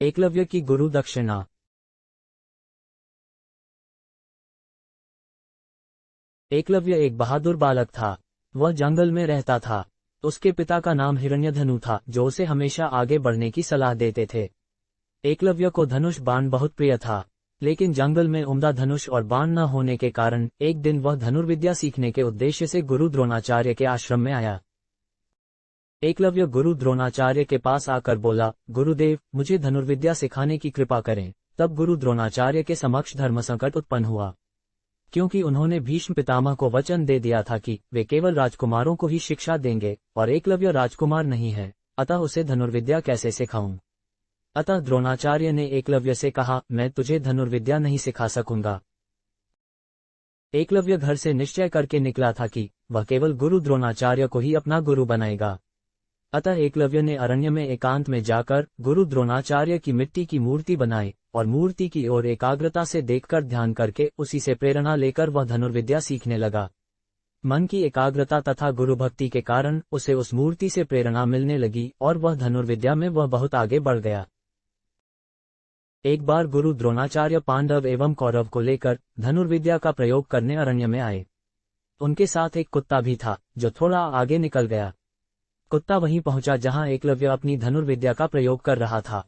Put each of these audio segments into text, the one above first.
एकलव्य की गुरु दक्षिणा। एकलव्य एक बहादुर बालक था। वह जंगल में रहता था। उसके पिता का नाम हिरण्यधनु था, जो उसे हमेशा आगे बढ़ने की सलाह देते थे। एकलव्य को धनुष बाण बहुत प्रिय था, लेकिन जंगल में उम्दा धनुष और बाण न होने के कारण एक दिन वह धनुर्विद्या सीखने के उद्देश्य से गुरु द्रोणाचार्य के आश्रम में आया। एकलव्य गुरु द्रोणाचार्य के पास आकर बोला, गुरुदेव, मुझे धनुर्विद्या सिखाने की कृपा करें। तब गुरु द्रोणाचार्य के समक्ष धर्म संकट उत्पन्न हुआ, क्योंकि उन्होंने भीष्म पितामह को वचन दे दिया था कि वे केवल राजकुमारों को ही शिक्षा देंगे, और एकलव्य राजकुमार नहीं है, अतः उसे धनुर्विद्या कैसे सिखाऊं। अतः द्रोणाचार्य ने एकलव्य से कहा, मैं तुझे धनुर्विद्या नहीं सिखा सकूंगा। एकलव्य घर से निश्चय करके निकला था कि वह केवल गुरु द्रोणाचार्य को ही अपना गुरु बनाएगा। अतः एकलव्य ने अरण्य में एकांत में जाकर गुरु द्रोणाचार्य की मिट्टी की मूर्ति बनाई और मूर्ति की ओर एकाग्रता से देखकर ध्यान करके उसी से प्रेरणा लेकर वह धनुर्विद्या सीखने लगा। मन की एकाग्रता तथा गुरु भक्ति के कारण उसे उस मूर्ति से प्रेरणा मिलने लगी और वह धनुर्विद्या में वह बहुत आगे बढ़ गया। एक बार गुरु द्रोणाचार्य पांडव एवं कौरव को लेकर धनुर्विद्या का प्रयोग करने अरण्य में आए। उनके साथ एक कुत्ता भी था, जो थोड़ा आगे निकल गया। कुत्ता वहीं पहुंचा जहां एकलव्य अपनी धनुर्विद्या का प्रयोग कर रहा था।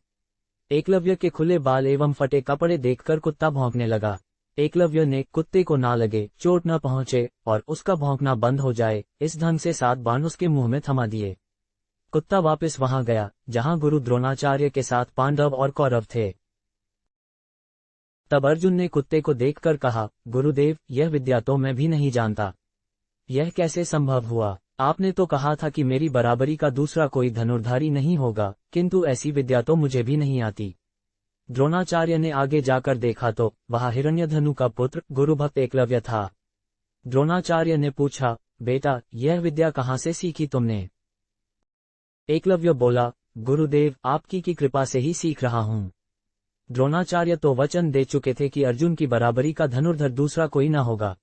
एकलव्य के खुले बाल एवं फटे कपड़े देखकर कुत्ता भौंकने लगा। एकलव्य ने कुत्ते को ना लगे, चोट न पहुंचे और उसका भौंकना बंद हो जाए, इस ढंग से 7 बाण उसके मुंह में थमा दिए। कुत्ता वापस वहां गया जहां गुरु द्रोणाचार्य के साथ पांडव और कौरव थे। तब अर्जुन ने कुत्ते को देखकर कहा, गुरुदेव, यह विद्या तो मैं भी नहीं जानता। यह कैसे संभव हुआ? आपने तो कहा था कि मेरी बराबरी का दूसरा कोई धनुर्धारी नहीं होगा, किंतु ऐसी विद्या तो मुझे भी नहीं आती। द्रोणाचार्य ने आगे जाकर देखा तो वहां हिरण्यधनु का पुत्र गुरुभक्त एकलव्य था। द्रोणाचार्य ने पूछा, बेटा, यह विद्या कहाँ से सीखी तुमने? एकलव्य बोला, गुरुदेव, आपकी की कृपा से ही सीख रहा हूँ। द्रोणाचार्य तो वचन दे चुके थे कि अर्जुन की बराबरी का धनुर्धर दूसरा कोई न होगा,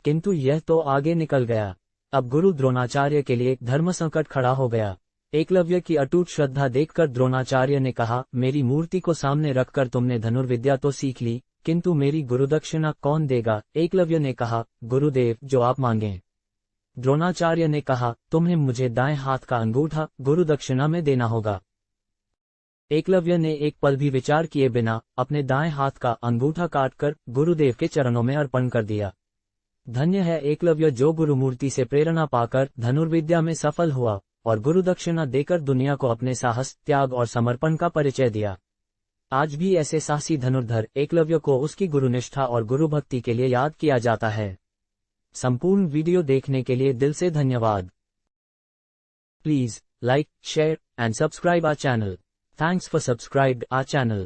किंतु यह तो आगे निकल गया। अब गुरु द्रोणाचार्य के लिए धर्म संकट खड़ा हो गया। एकलव्य की अटूट श्रद्धा देखकर द्रोणाचार्य ने कहा, मेरी मूर्ति को सामने रखकर तुमने धनुर्विद्या तो सीख ली, किंतु मेरी गुरुदक्षिणा कौन देगा? एकलव्य ने कहा, गुरुदेव, जो आप मांगें। द्रोणाचार्य ने कहा, तुम्हें मुझे दाएं हाथ का अंगूठा गुरुदक्षिणा में देना होगा। एकलव्य ने एक पल भी विचार किए बिना अपने दाएं हाथ का अंगूठा काटकर गुरुदेव के चरणों में अर्पण कर दिया। धन्य है एकलव्य, जो गुरुमूर्ति से प्रेरणा पाकर धनुर्विद्या में सफल हुआ और गुरुदक्षिणा देकर दुनिया को अपने साहस, त्याग और समर्पण का परिचय दिया। आज भी ऐसे साहसी धनुर्धर एकलव्य को उसकी गुरुनिष्ठा और गुरुभक्ति के लिए याद किया जाता है। संपूर्ण वीडियो देखने के लिए दिल से धन्यवाद। Please like, share and subscribe our channel. Thanks for subscribed our channel.